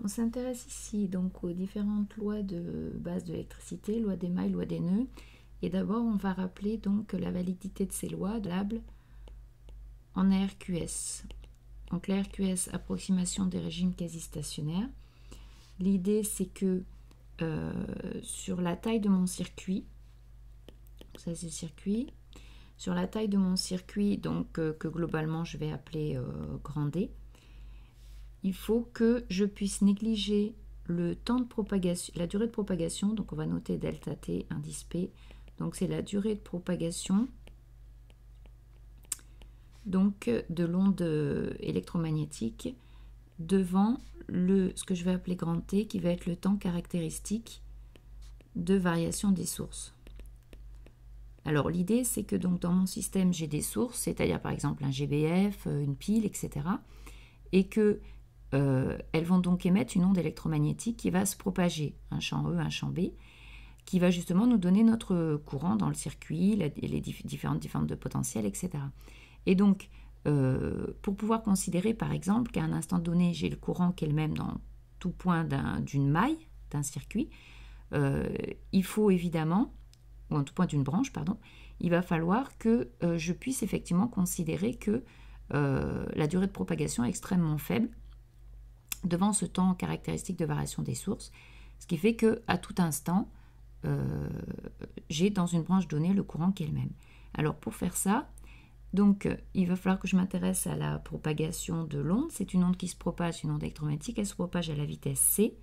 On s'intéresse ici donc aux différentes lois de base de l'électricité, loi des mailles, loi des nœuds. Et d'abord, on va rappeler donc la validité de ces lois valables en ARQS. Donc l'ARQS, approximation des régimes quasi-stationnaires. L'idée, c'est que sur la taille de mon circuit, ça c'est le circuit, sur la taille de mon circuit, donc que globalement je vais appeler grand D, il faut que je puisse négliger le temps de propagation, la durée de propagation, donc on va noter delta T, indice P, donc c'est la durée de propagation donc de l'onde électromagnétique devant ce que je vais appeler grand T, qui va être le temps caractéristique de variation des sources. Alors l'idée, c'est que donc dans mon système, j'ai des sources, c'est-à-dire par exemple un GBF, une pile, etc. Et que elles vont donc émettre une onde électromagnétique qui va se propager, un champ E, un champ B, qui va justement nous donner notre courant dans le circuit, les différentes de potentiel, etc. Et donc, pour pouvoir considérer par exemple qu'à un instant donné, j'ai le courant qui est le même dans tout point d'une maille, d'un circuit, il faut évidemment, ou en tout point d'une branche, pardon, il va falloir que je puisse effectivement considérer que la durée de propagation est extrêmement faible devant ce temps caractéristique de variation des sources, ce qui fait qu'à tout instant, j'ai dans une branche donnée le courant qui est le même. Alors pour faire ça, donc il va falloir que je m'intéresse à la propagation de l'onde. C'est une onde qui se propage, une onde électromagnétique, elle se propage à la vitesse c.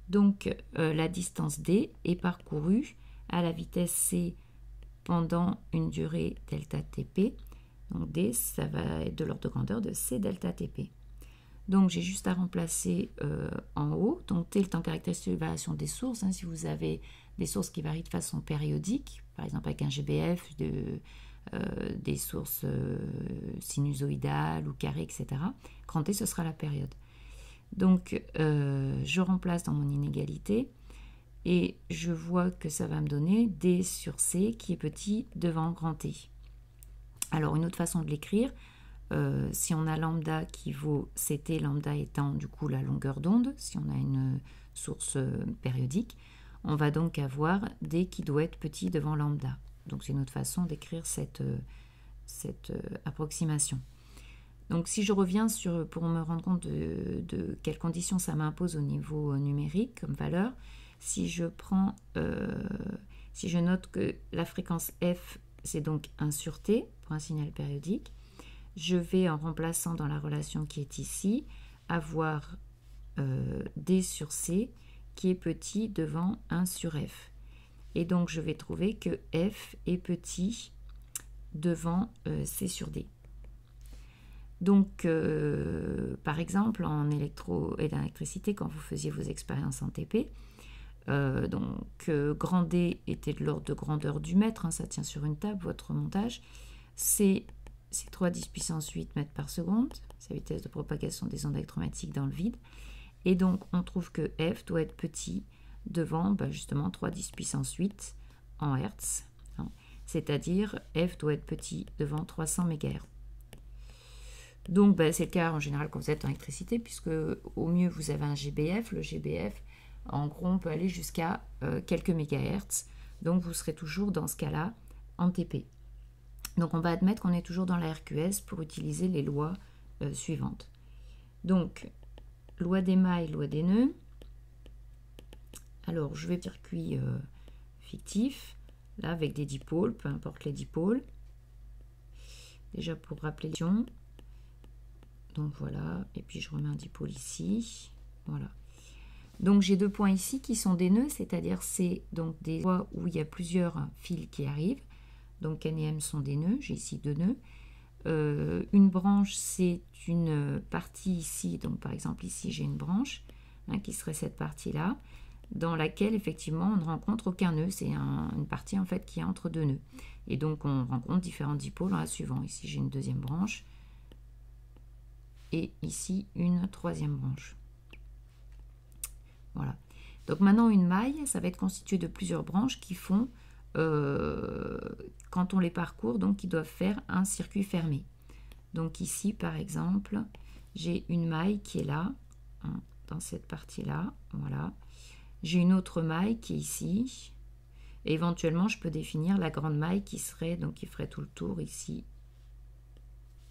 Donc la distance d est parcourue à la vitesse c pendant une durée delta Tp. Donc d, ça va être de l'ordre de grandeur de c delta Tp. Donc j'ai juste à remplacer en haut, donc T, le temps caractéristique de variation des sources. Hein, si vous avez des sources qui varient de façon périodique, par exemple avec un GBF, des sources sinusoïdales ou carrées, etc. Grand T, ce sera la période. Donc je remplace dans mon inégalité et je vois que ça va me donner D sur C qui est petit devant grand T. Alors une autre façon de l'écrire, si on a lambda qui vaut Ct, lambda étant du coup la longueur d'onde, si on a une source périodique, on va donc avoir D qui doit être petit devant lambda. Donc c'est une autre façon d'écrire cette approximation. Donc si je reviens pour me rendre compte de quelles conditions ça m'impose au niveau numérique comme valeur, si je note que la fréquence f c'est donc 1 sur t pour un signal périodique, je vais, en remplaçant dans la relation qui est ici, avoir D sur C qui est petit devant 1 sur F. Et donc, je vais trouver que F est petit devant C sur D. Donc, par exemple, en électro et l'électricité, quand vous faisiez vos expériences en TP, grand D était de l'ordre de grandeur du mètre, hein, ça tient sur une table, votre montage. C'est 3 10 puissance 8 mètres par seconde, c'est la vitesse de propagation des ondes électromagnétiques dans le vide. Et donc, on trouve que F doit être petit devant justement 3 10 puissance 8 en Hertz, hein, c'est-à-dire F doit être petit devant 300 MHz. Donc, c'est le cas en général quand vous êtes en électricité, puisque au mieux vous avez un GBF. Le GBF, en gros, on peut aller jusqu'à quelques mégahertz. Donc, vous serez toujours dans ce cas-là en TP. Donc on va admettre qu'on est toujours dans la RQS pour utiliser les lois suivantes. Donc, loi des mailles, loi des nœuds. Alors, je vais circuit fictif, là avec des dipôles, peu importe les dipôles. Déjà pour rappeler les ions. Donc voilà, et puis je remets un dipôle ici. Voilà. Donc j'ai 2 points ici qui sont des nœuds, c'est-à-dire c'est donc des voies où il y a plusieurs fils qui arrivent. Donc N et M sont des nœuds, j'ai ici 2 nœuds. Une branche, c'est une partie ici, donc par exemple ici j'ai une branche, hein, qui serait cette partie-là, dans laquelle effectivement on ne rencontre aucun nœud, c'est une partie en fait qui est entre 2 nœuds. Et donc on rencontre différents dipôles en la suivant. Ici j'ai une deuxième branche, et ici une troisième branche. Voilà. Donc maintenant une maille, ça va être constitué de plusieurs branches qui font quand on les parcourt, donc ils doivent faire un circuit fermé. Donc ici, par exemple, j'ai une maille qui est là, hein, dans cette partie-là, voilà. J'ai une autre maille qui est ici. Et éventuellement, je peux définir la grande maille qui serait, donc qui ferait tout le tour ici,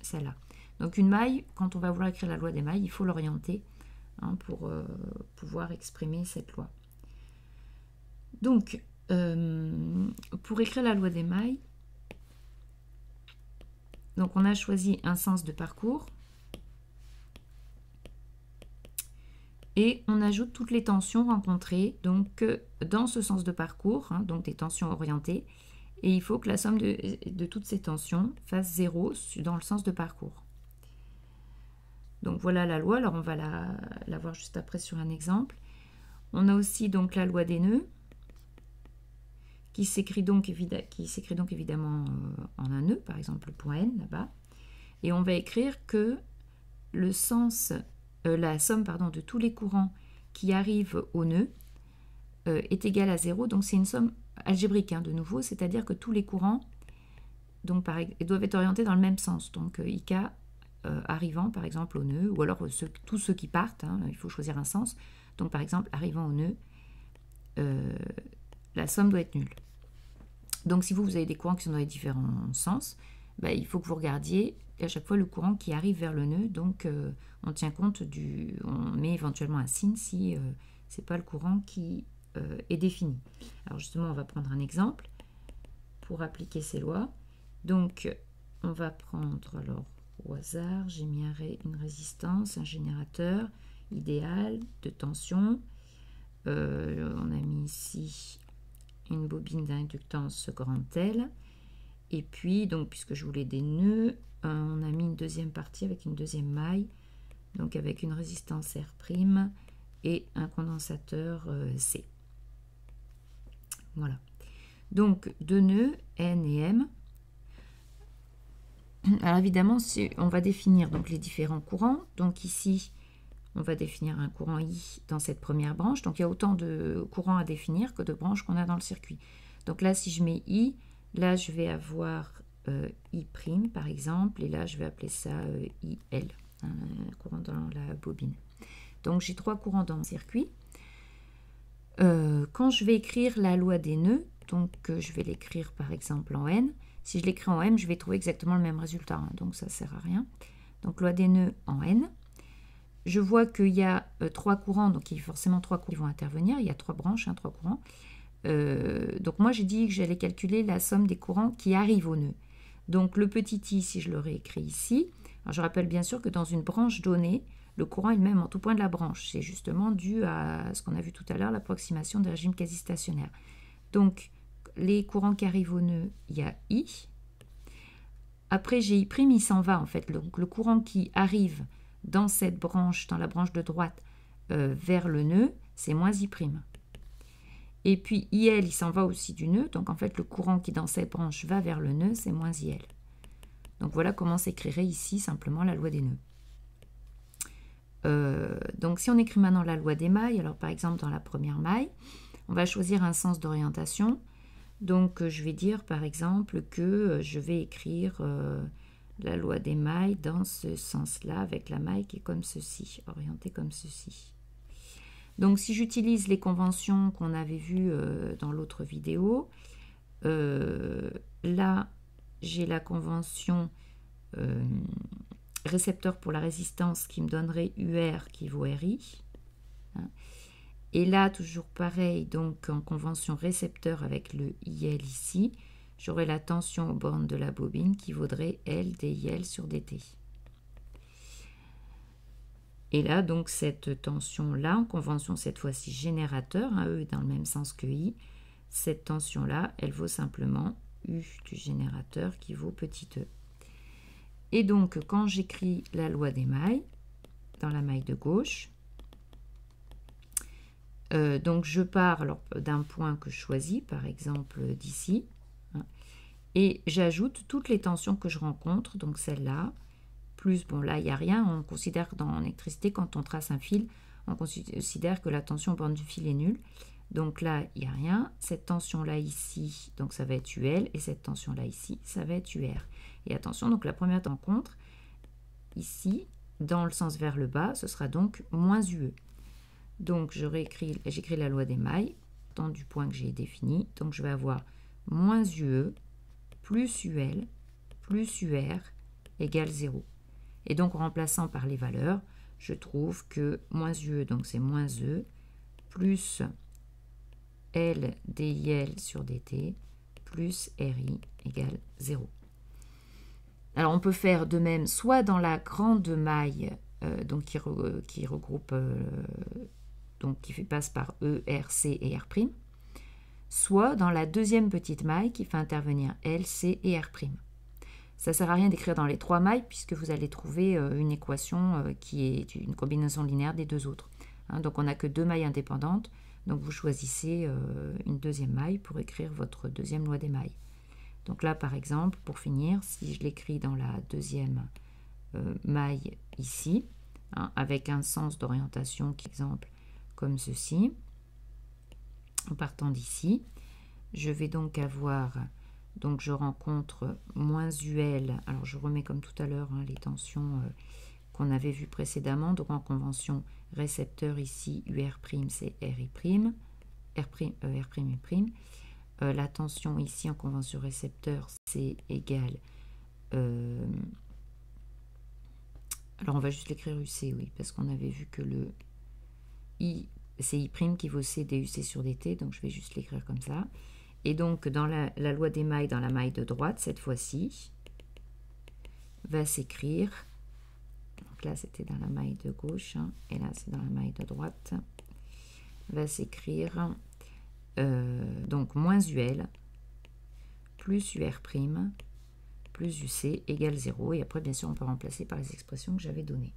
celle-là. Donc une maille, quand on va vouloir écrire la loi des mailles, il faut l'orienter hein, pour pouvoir exprimer cette loi. Donc, pour écrire la loi des mailles, donc on a choisi un sens de parcours et on ajoute toutes les tensions rencontrées donc, dans ce sens de parcours, hein, donc des tensions orientées, et il faut que la somme de toutes ces tensions fasse 0 dans le sens de parcours. Donc voilà la loi, alors on va la voir juste après sur un exemple. On a aussi donc la loi des nœuds, qui s'écrit donc, évidemment en un nœud, par exemple le point N là-bas. Et on va écrire que le sens, la somme de tous les courants qui arrivent au nœud est égale à 0. Donc c'est une somme algébrique hein, de nouveau, c'est-à-dire que tous les courants donc, doivent être orientés dans le même sens. Donc IK arrivant par exemple au nœud, ou alors tous ceux qui partent, hein, il faut choisir un sens. Donc par exemple arrivant au nœud, la somme doit être nulle. Donc si vous avez des courants qui sont dans les différents sens, bah, il faut que vous regardiez à chaque fois le courant qui arrive vers le nœud. Donc on tient compte on met éventuellement un signe si ce n'est pas le courant qui est défini. Alors justement, on va prendre un exemple pour appliquer ces lois. Donc on va prendre alors au hasard, j'ai mis une résistance, un générateur idéal de tension. On a mis ici une bobine d'inductance grande L. Et puis, donc, puisque je voulais des nœuds, on a mis une deuxième partie avec une deuxième maille, donc avec une résistance R' et un condensateur C. Voilà. Donc, deux nœuds, N et M. Alors évidemment, on va définir donc les différents courants. Donc ici, on va définir un courant I dans cette première branche. Donc il y a autant de courants à définir que de branches qu'on a dans le circuit. Donc là, si je mets I, là je vais avoir I' par exemple, et là je vais appeler ça IL, un courant dans la bobine. Donc j'ai 3 courants dans mon circuit. Quand je vais écrire la loi des nœuds, donc je vais l'écrire par exemple en N. Si je l'écris en M, je vais trouver exactement le même résultat, hein, donc ça ne sert à rien. Donc loi des nœuds en N. Je vois qu'il y a 3 courants, donc il y a forcément 3 courants qui vont intervenir. Il y a 3 branches, hein, 3 courants. Donc moi j'ai dit que j'allais calculer la somme des courants qui arrivent au nœud. Donc le petit i, si je le réécris ici, alors je rappelle bien sûr que dans une branche donnée, le courant est le même en tout point de la branche. C'est justement dû à ce qu'on a vu tout à l'heure, l'approximation des régimes quasi-stationnaires. Donc les courants qui arrivent au nœud, il y a I. Après j'ai I', il s'en va en fait. Donc le courant qui arrive dans cette branche, dans la branche de droite, vers le nœud, c'est moins I'. Et puis IL, il s'en va aussi du nœud, donc en fait le courant qui dans cette branche va vers le nœud, c'est moins IL. Donc voilà comment s'écrirait ici simplement la loi des nœuds. Donc si on écrit maintenant la loi des mailles, alors par exemple dans la première maille, on va choisir un sens d'orientation. Donc je vais dire par exemple que je vais écrire la loi des mailles dans ce sens-là, avec la maille qui est comme ceci, orientée comme ceci. Donc si j'utilise les conventions qu'on avait vues dans l'autre vidéo, là j'ai la convention récepteur pour la résistance qui me donnerait UR qui vaut RI. Hein. Et là toujours pareil, donc en convention récepteur avec le IL ici, j'aurai la tension aux bornes de la bobine qui vaudrait L DIL sur DT. Et là, donc, cette tension-là, en convention cette fois-ci générateur, hein, E est dans le même sens que I, cette tension-là, elle vaut simplement U du générateur qui vaut petit e. Et donc, quand j'écris la loi des mailles, dans la maille de gauche, donc je pars d'un point que je choisis, par exemple d'ici, hein, et j'ajoute toutes les tensions que je rencontre, donc celle-là, plus, bon là il n'y a rien, on considère que dans l'électricité, quand on trace un fil, on considère que la tension aux bornes du fil est nulle. Donc là, il n'y a rien. Cette tension-là ici, donc ça va être UL, et cette tension-là ici, ça va être UR. Et attention, donc la première rencontre, ici, dans le sens vers le bas, ce sera donc moins UE. Donc, j'écris la loi des mailles, tant du point que j'ai défini. Donc, je vais avoir moins UE plus UL plus UR égale 0. Et donc, en remplaçant par les valeurs, je trouve que moins UE, donc c'est moins E, plus L DIL sur DT, plus RI égale 0. Alors, on peut faire de même soit dans la grande maille, donc qui regroupe, donc qui passe par E, R, C et R', soit dans la deuxième petite maille qui fait intervenir L, C et R'. Ça ne sert à rien d'écrire dans les 3 mailles puisque vous allez trouver une équation qui est une combinaison linéaire des 2 autres. Donc on n'a que 2 mailles indépendantes, donc vous choisissez une deuxième maille pour écrire votre deuxième loi des mailles. Donc là par exemple, pour finir, si je l'écris dans la deuxième maille ici, avec un sens d'orientation qui exemple comme ceci, en partant d'ici, je vais donc avoir... Donc je rencontre moins UL, alors je remets comme tout à l'heure les tensions qu'on avait vues précédemment, donc en convention récepteur ici, UR' c'est RI', R', la tension ici en convention récepteur c'est égal, alors on va juste l'écrire UC, oui, parce qu'on avait vu que le I, c'est I' qui vaut C DUC sur DT, donc je vais juste l'écrire comme ça. Et donc, dans la loi des mailles, dans la maille de droite, cette fois-ci, va s'écrire, donc là c'était dans la maille de gauche, et là c'est dans la maille de droite, va s'écrire donc moins UL plus UR' plus UC égale 0. Et après, bien sûr, on peut remplacer par les expressions que j'avais données.